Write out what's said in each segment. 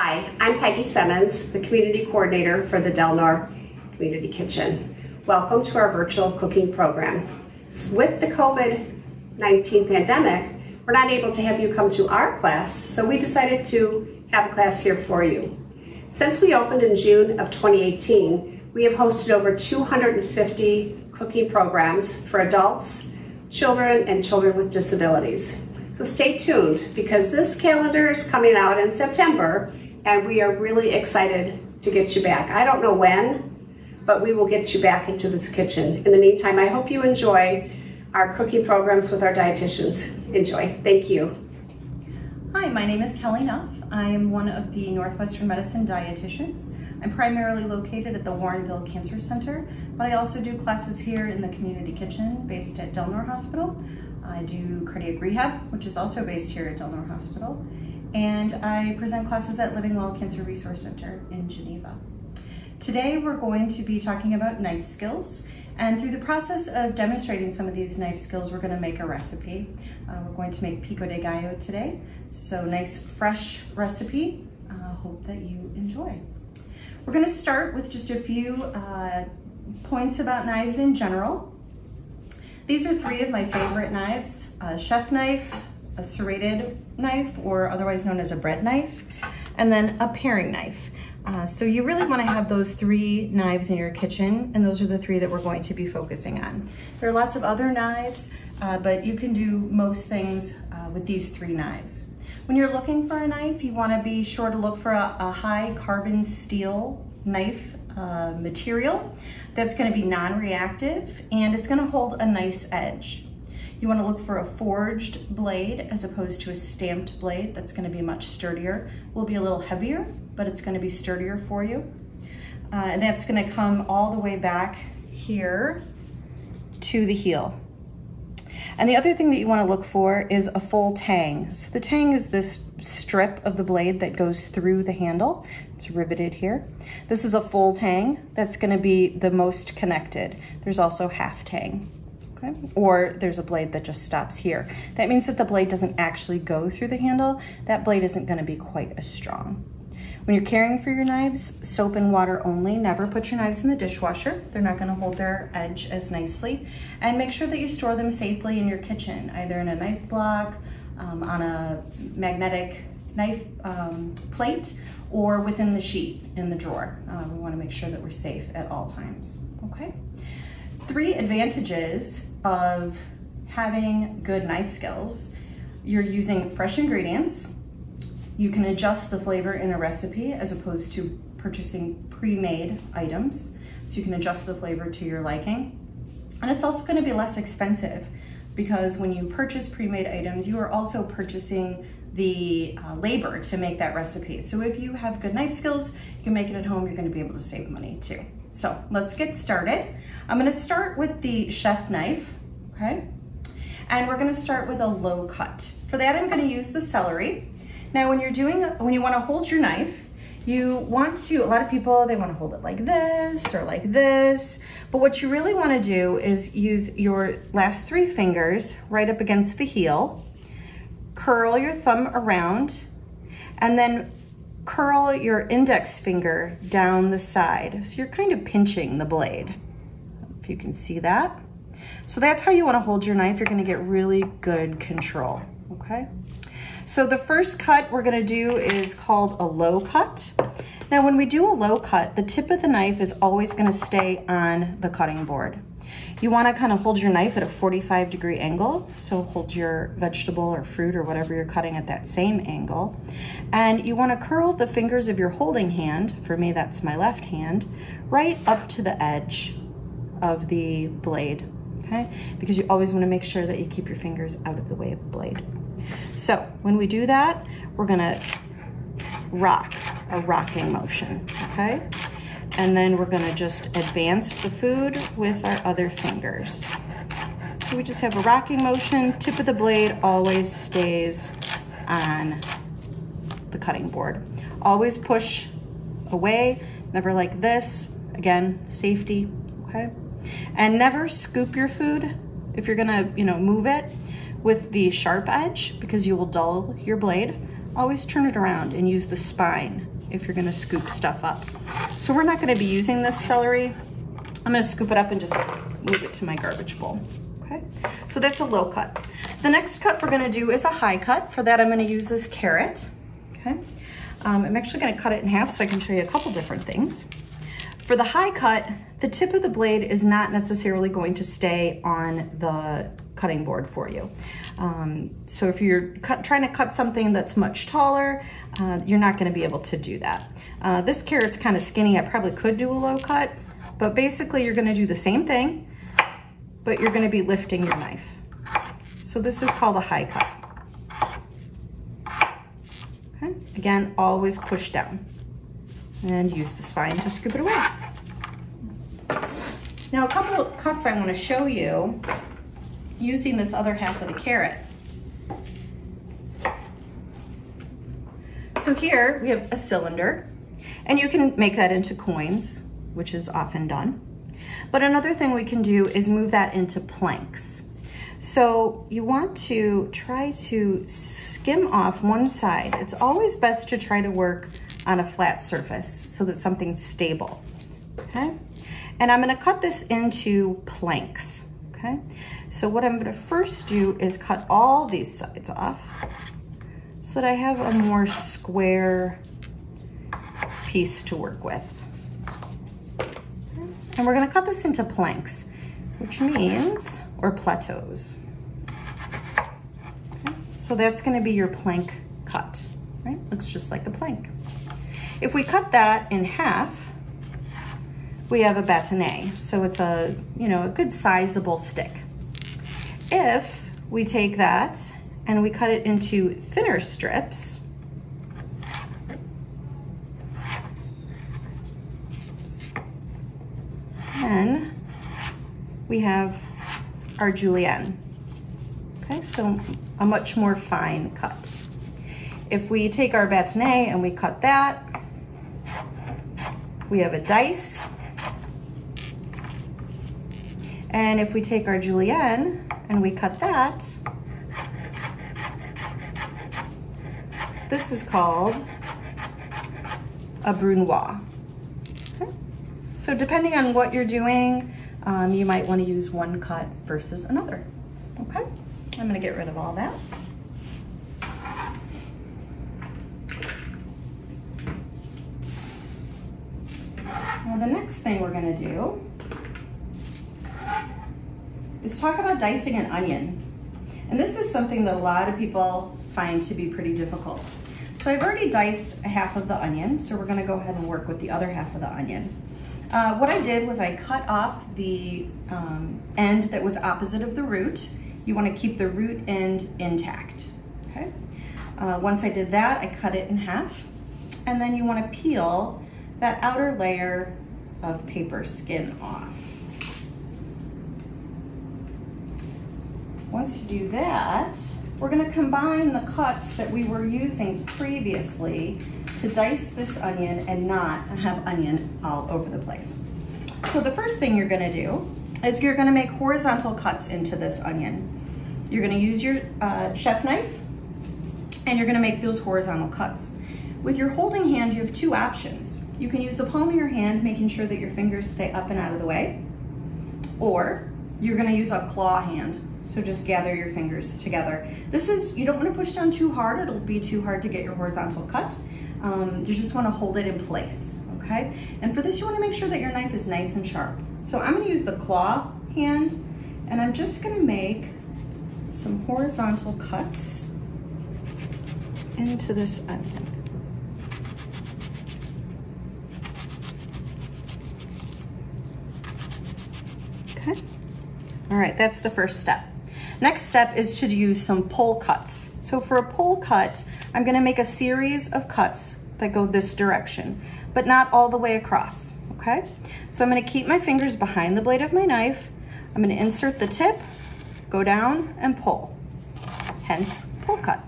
Hi, I'm Peggy Semmens, the Community Coordinator for the Delnor Community Kitchen. Welcome to our virtual cooking program. With the COVID-19 pandemic, we're not able to have you come to our class, so we decided to have a class here for you. Since we opened in June of 2018, we have hosted over 250 cooking programs for adults, children, and children with disabilities. So stay tuned because this calendar is coming out in September and we are really excited to get you back. I don't know when, but we will get you back into this kitchen. In the meantime, I hope you enjoy our cooking programs with our dietitians. Enjoy. Thank you. Hi, my name is Knopf. I am one of the Northwestern Medicine dietitians. I'm primarily located at the Warrenville Cancer Center, but I also do classes here in the community kitchen based at Delnor Hospital. I do cardiac rehab, which is also based here at Delnor Hospital, and I present classes at Living Well Cancer Resource Center in Geneva. Today we're going to be talking about knife skills, and through the process of demonstrating some of these knife skills, we're going to make a recipe. We're going to make pico de gallo today, so nice fresh recipe. Hope that you enjoy. We're going to start with just a few points about knives in general. These are three of my favorite knives: a chef knife, a serrated knife, or otherwise known as a bread knife, and then a paring knife. So you really want to have those three knives in your kitchen, and those are the three that we're going to be focusing on. There are lots of other knives, but you can do most things with these three knives. When you're looking for a knife, you want to be sure to look for a high carbon steel knife material that's going to be non-reactive, and it's going to hold a nice edge. You want to look for a forged blade as opposed to a stamped blade. That's going to be much sturdier. Will be a little heavier, but it's going to be sturdier for you. And that's going to come all the way back here to the heel. And the other thing that you want to look for is a full tang. So the tang is this strip of the blade that goes through the handle. It's riveted here. This is a full tang. That's going to be the most connected. There's also half tang, okay? Or there's a blade that just stops here. That means that the blade doesn't actually go through the handle. That blade isn't going to be quite as strong. When you're caring for your knives, soap and water only. Never put your knives in the dishwasher. They're not going to hold their edge as nicely. And make sure that you store them safely in your kitchen, either in a knife block, on a magnetic knife plate, or within the sheath in the drawer. We want to make sure that we're safe at all times, okay? 3 advantages of having good knife skills. You're using fresh ingredients. You can adjust the flavor in a recipe as opposed to purchasing pre-made items. So you can adjust the flavor to your liking. And it's also going to be less expensive because when you purchase pre-made items, you are also purchasing the labor to make that recipe. So if you have good knife skills, you can make it at home, you're going to be able to save money too. So let's get started. I'm going to start with the chef knife, okay? And we're going to start with a low cut. For that, I'm going to use the celery. Now, when you want to hold your knife, you want to, a lot of people, they want to hold it like this or like this, but what you really want to do is use your last 3 fingers right up against the heel, curl your thumb around, and then curl your index finger down the side. So you're kind of pinching the blade, if you can see that. So that's how you want to hold your knife. You're going to get really good control, okay? So the first cut we're gonna do is called a low cut. Now when we do a low cut, the tip of the knife is always gonna stay on the cutting board. You wanna kind of hold your knife at a 45-degree angle, so hold your vegetable or fruit or whatever you're cutting at that same angle. And you wanna curl the fingers of your holding hand, for me that's my left hand, right up to the edge of the blade, okay? Because you always wanna make sure that you keep your fingers out of the way of the blade. So when we do that, we're gonna rock, a rocking motion, okay? And then we're gonna just advance the food with our other fingers. So we just have a rocking motion, tip of the blade always stays on the cutting board. Always push away, never like this. Again, safety, okay? And never scoop your food if you're gonna, move it with the sharp edge because you will dull your blade. always turn it around and use the spine if you're gonna scoop stuff up. So we're not gonna be using this celery. I'm gonna scoop it up and just move it to my garbage bowl, okay? So that's a low cut. The next cut we're gonna do is a high cut. For that, I'm gonna use this carrot, okay? I'm actually gonna cut it in half so I can show you a couple different things. For the high cut, the tip of the blade is not necessarily going to stay on the cutting board for you. So if you're trying to cut something that's much taller, you're not gonna be able to do that. This carrot's kind of skinny. I probably could do a low cut, but basically you're gonna do the same thing, but you're gonna be lifting your knife. So this is called a high cut. Okay. Again, always push down and use the spine to scoop it away. Now a couple of cuts I want to show you using this other half of the carrot. So here we have a cylinder, and you can make that into coins, which is often done. But another thing we can do is move that into planks. So you want to try to skim off one side. It's always best to try to work on a flat surface so that something's stable, okay? And I'm gonna cut this into planks, okay? So what I'm gonna first do is cut all these sides off so that I have a more square piece to work with. And we're gonna cut this into planks, which means, or plateaus. Okay? So that's gonna be your plank cut, right? Looks just like a plank. If we cut that in half, we have a bâtonnet. So it's a, a good sizable stick. If we take that and we cut it into thinner strips, then we have our julienne. Okay, so a much more fine cut. If we take our bâtonnet and we cut that, we have a dice. And if we take our julienne and we cut that, this is called a brunoise. Okay? So depending on what you're doing, you might want to use one cut versus another. Okay, I'm going to get rid of all that. Now the next thing we're going to do is talk about dicing an onion. And this is something that a lot of people find to be pretty difficult. So I've already diced a half of the onion, so we're gonna go ahead and work with the other half of the onion. What I did was I cut off the end that was opposite of the root. You wanna keep the root end intact, okay? Once I did that, I cut it in half, and then you wanna peel that outer layer of paper skin off. Once you do that, we're gonna combine the cuts that we were using previously to dice this onion and not have onion all over the place. So the first thing you're gonna do is you're gonna make horizontal cuts into this onion. You're gonna use your chef knife and you're gonna make those horizontal cuts. With your holding hand, you have two options. You can use the palm of your hand, making sure that your fingers stay up and out of the way, or you're gonna use a claw hand. So just gather your fingers together. You don't wanna push down too hard. It'll be too hard to get your horizontal cut. You just wanna hold it in place, okay? And for this, you wanna make sure that your knife is nice and sharp. So I'm gonna use the claw hand, and I'm just gonna make some horizontal cuts into this onion. Okay, all right, that's the first step. Next step is to use some pull cuts. So for a pull cut, I'm gonna make a series of cuts that go this direction, but not all the way across, okay? So I'm gonna keep my fingers behind the blade of my knife. I'm gonna insert the tip, go down and pull, hence pull cut.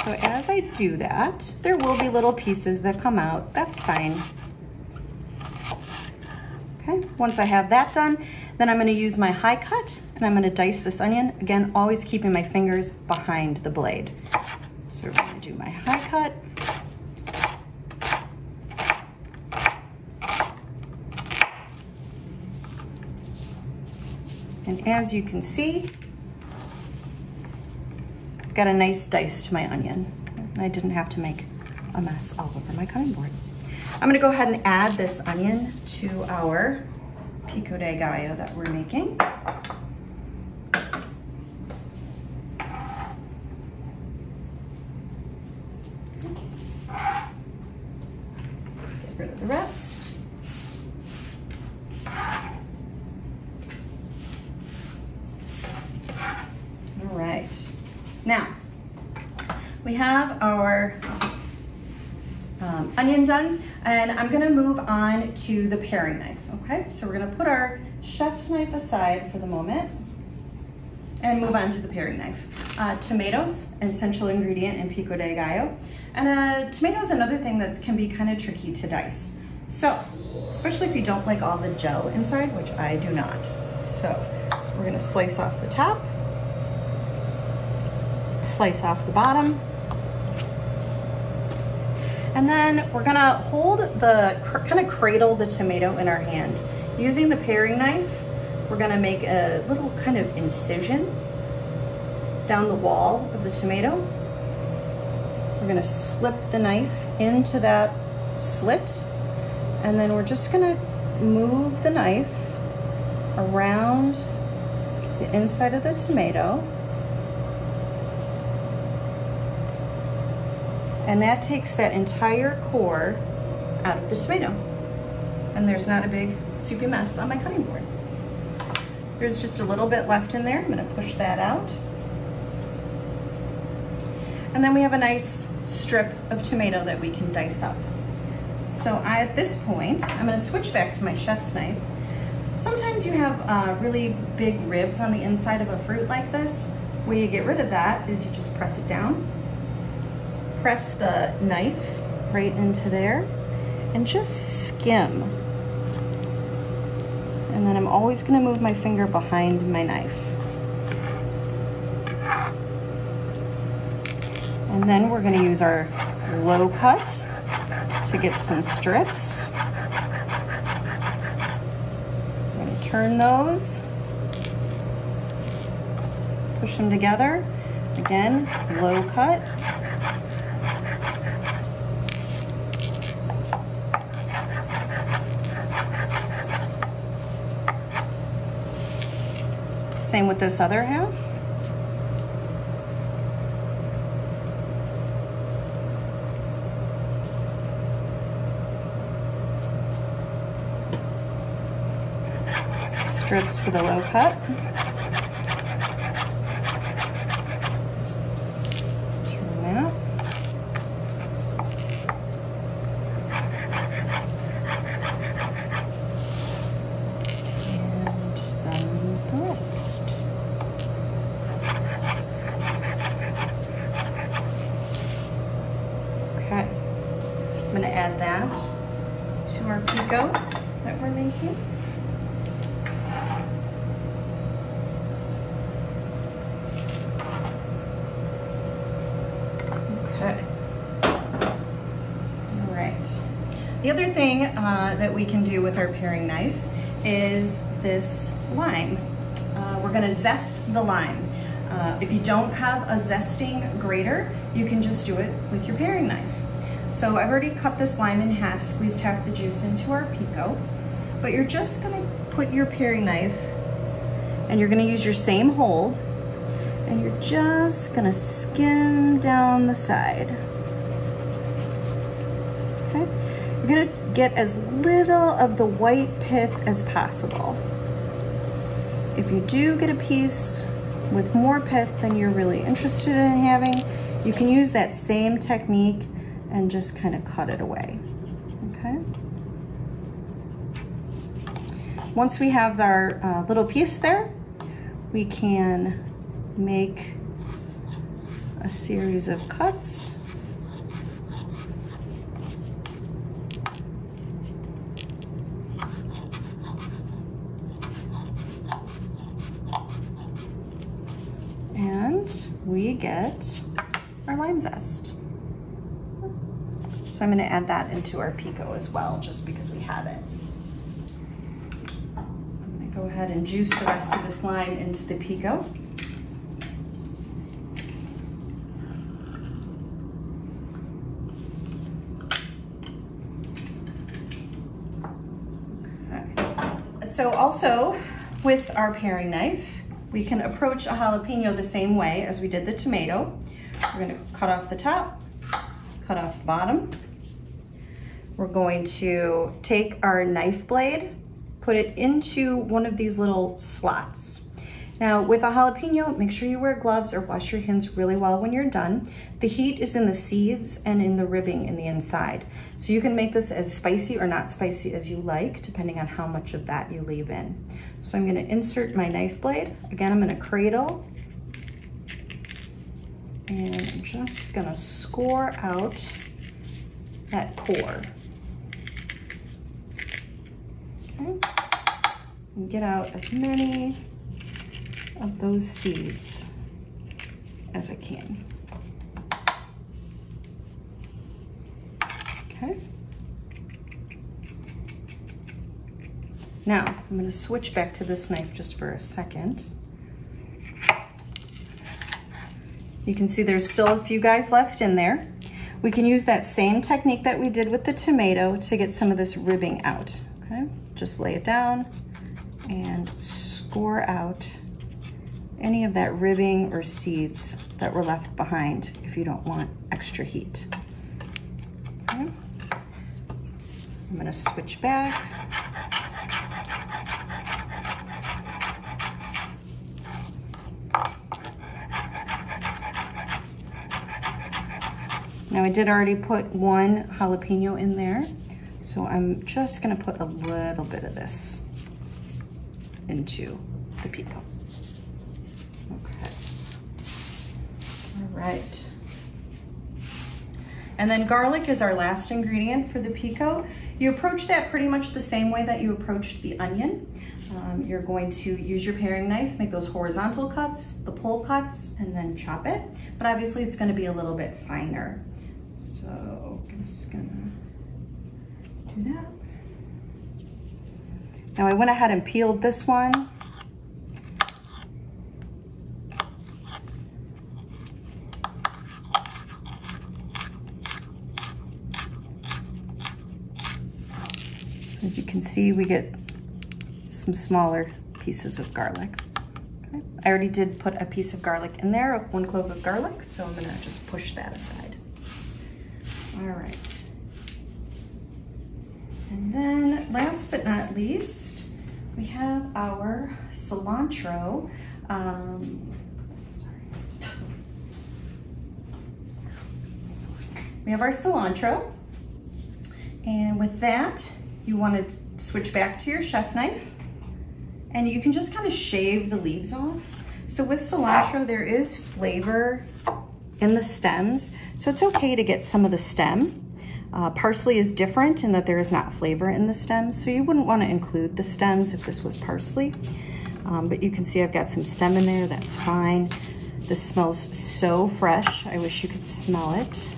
So as I do that, there will be little pieces that come out, that's fine. Okay, once I have that done, Then I'm gonna use my high cut and I'm gonna dice this onion. Again, always keeping my fingers behind the blade. So we're gonna do my high cut. And as you can see, I've got a nice dice to my onion. And I didn't have to make a mess all over my cutting board. I'm gonna go ahead and add this onion to our pico de gallo that we're making. Get rid of the rest. All right, now we have our onion done, and I'm gonna move on to the paring knife, okay? So we're gonna put our chef's knife aside for the moment and move on to the paring knife. Tomatoes, an essential ingredient in pico de gallo. And tomato is another thing that can be kind of tricky to dice. So, especially if you don't like all the gel inside, which I do not. So, we're gonna slice off the top, slice off the bottom, and then we're gonna hold the, kind of cradle the tomato in our hand. Using the paring knife, we're gonna make a little kind of incision down the wall of the tomato. We're gonna slip the knife into that slit, and then we're just gonna move the knife around the inside of the tomato. And that takes that entire core out of the tomato. And there's not a big soupy mess on my cutting board. There's just a little bit left in there. I'm gonna push that out. And then we have a nice strip of tomato that we can dice up. So at this point, I'm gonna switch back to my chef's knife. Sometimes you have really big ribs on the inside of a fruit like this. Way you get rid of that is you just press it down. Press the knife right into there and just skim. And then I'm always gonna move my finger behind my knife. And then we're gonna use our low cut to get some strips. I'm gonna turn those, push them together. Again, low cut. Same with this other half. Strips with a low cut. Turn that. And then the rest. Okay, I'm gonna add that to our pico that we're making. Okay, all right. The other thing that we can do with our paring knife is this lime. We're gonna zest the lime. If you don't have a zesting grater, you can just do it with your paring knife. So I've already cut this lime in half, squeezed half the juice into our pico, but you're just gonna put your paring knife and you're gonna use your same hold, and you're just gonna skim down the side. Okay? You're gonna get as little of the white pith as possible. If you do get a piece with more pith than you're really interested in having, you can use that same technique and just kind of cut it away, okay? Once we have our little piece there, we can make a series of cuts. we get our lime zest. So I'm gonna add that into our pico as well, just because we have it. I'm gonna go ahead and juice the rest of this lime into the pico. Okay. So also with our paring knife, we can approach a jalapeno the same way as we did the tomato. We're gonna cut off the top, cut off the bottom. We're going to take our knife blade, put it into one of these little slots. Now with a jalapeno, make sure you wear gloves or wash your hands really well when you're done. The heat is in the seeds and in the ribbing in the inside. So you can make this as spicy or not spicy as you like, depending on how much of that you leave in. So I'm gonna insert my knife blade. Again, I'm gonna cradle. And I'm just gonna score out that core. Okay. And get out as many of those seeds as I can. Okay. Now, I'm gonna switch back to this knife just for a second. You can see there's still a few guys left in there. We can use that same technique that we did with the tomato to get some of this ribbing out, okay? Just lay it down and score out any of that ribbing or seeds that were left behind if you don't want extra heat. Okay. I'm gonna switch back. Now I did already put one jalapeno in there, so I'm just gonna put a little bit of this into the pico. Okay. All right. And then garlic is our last ingredient for the pico. You approach that pretty much the same way that you approached the onion. You're going to use your paring knife, make those horizontal cuts, the pull cuts, and then chop it. But obviously it's gonna be a little bit finer. So I'm just gonna do that. Now I went ahead and peeled this one. So as you can see, we get some smaller pieces of garlic. Okay. I already did put a piece of garlic in there, 1 clove of garlic, so I'm gonna just push that aside. All right. And then last but not least, we have our cilantro. We have our cilantro. And with that, you want to switch back to your chef knife and you can just kind of shave the leaves off. So with cilantro, there is flavor in the stems, so it's okay to get some of the stem. Parsley is different in that there is not flavor in the stems, so you wouldn't want to include the stems if this was parsley. But you can see I've got some stem in there, that's fine. This smells so fresh, I wish you could smell it.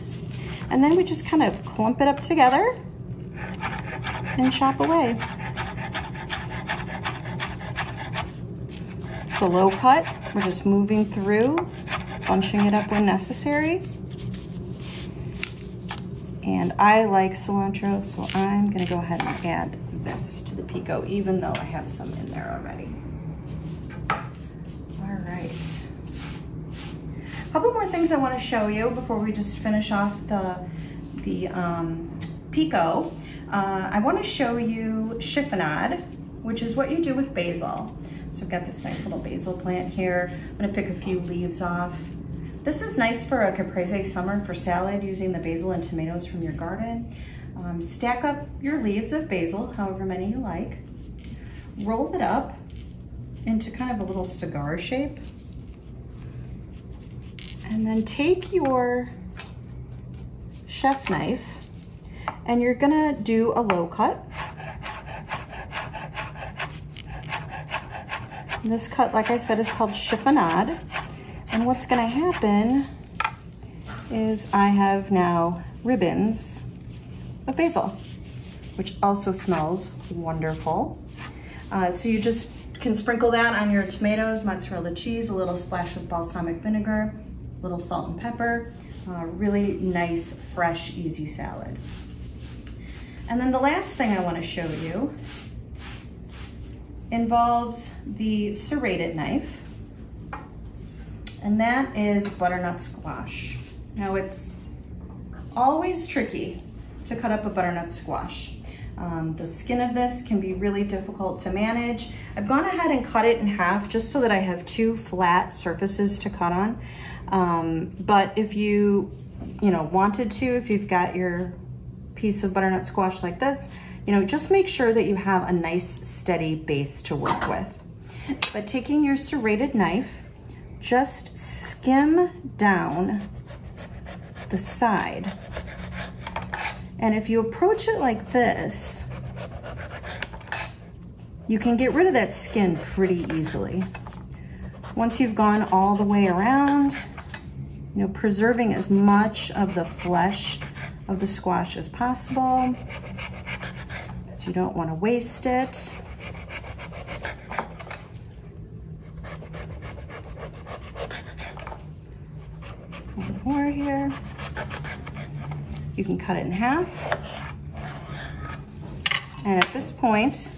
And then we just kind of clump it up together and chop away. It's a low cut, we're just moving through, bunching it up when necessary. And I like cilantro, so I'm gonna go ahead and add this to the pico, even though I have some in there already. All right. A couple more things I wanna show you before we just finish off the pico. I wanna show you chiffonade, which is what you do with basil. So I've got this nice little basil plant here. I'm gonna pick a few leaves off. This is nice for a caprese summer for salad using the basil and tomatoes from your garden. Stack up your leaves of basil, however many you like. Roll it up into kind of a little cigar shape. And then take your chef knife and you're gonna do a low cut. And this cut, like I said, is called chiffonade. And what's gonna happen is I have now ribbons of basil, which also smells wonderful. So you just can sprinkle that on your tomatoes, mozzarella cheese, a little splash of balsamic vinegar, a little salt and pepper. Really nice, fresh, easy salad. And then the last thing I want to show you involves the serrated knife, and that is butternut squash. Now it's always tricky to cut up a butternut squash. The skin of this can be really difficult to manage. I've gone ahead and cut it in half just so that I have two flat surfaces to cut on. But if you wanted to, if you've got your piece of butternut squash like this, just make sure that you have a nice steady base to work with. But taking your serrated knife, just skim down the side. And if you approach it like this, you can get rid of that skin pretty easily. Once you've gone all the way around, preserving as much of the flesh of the squash as possible, because you don't want to waste it. One more here. You can cut it in half. And at this point,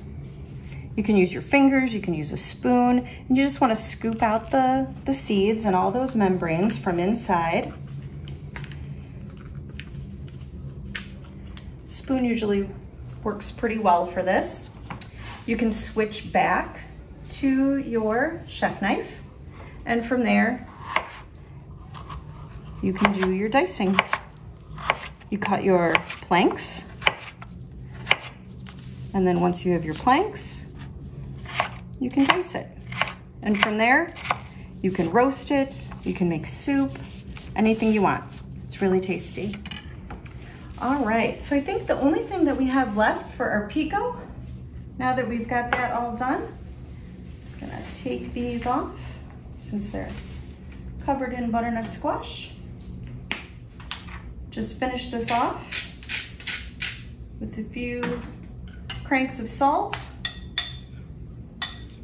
you can use your fingers, you can use a spoon, and you just want to scoop out the seeds and all those membranes from inside. Spoon usually works pretty well for this. You can switch back to your chef knife, and from there, you can do your dicing. You cut your planks, and then once you have your planks, you can dice it. And from there, you can roast it, you can make soup, anything you want. It's really tasty. All right, so I think the only thing that we have left for our pico, now that we've got that all done, I'm gonna take these off since they're covered in butternut squash. Just finish this off with a few cranks of salt.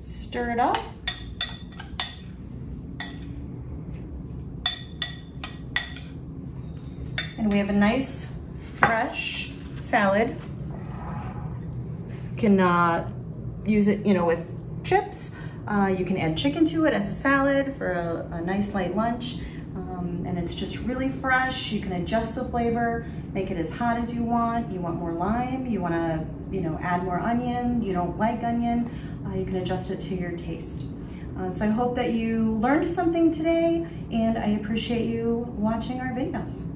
Stir it up. And we have a nice, fresh salad. You can use it, with chips. You can add chicken to it as a salad for a nice light lunch. And it's just really fresh. You can adjust the flavor, make it as hot as you want. You want more lime, you want to, add more onion. You don't like onion, you can adjust it to your taste. So I hope that you learned something today, and I appreciate you watching our videos.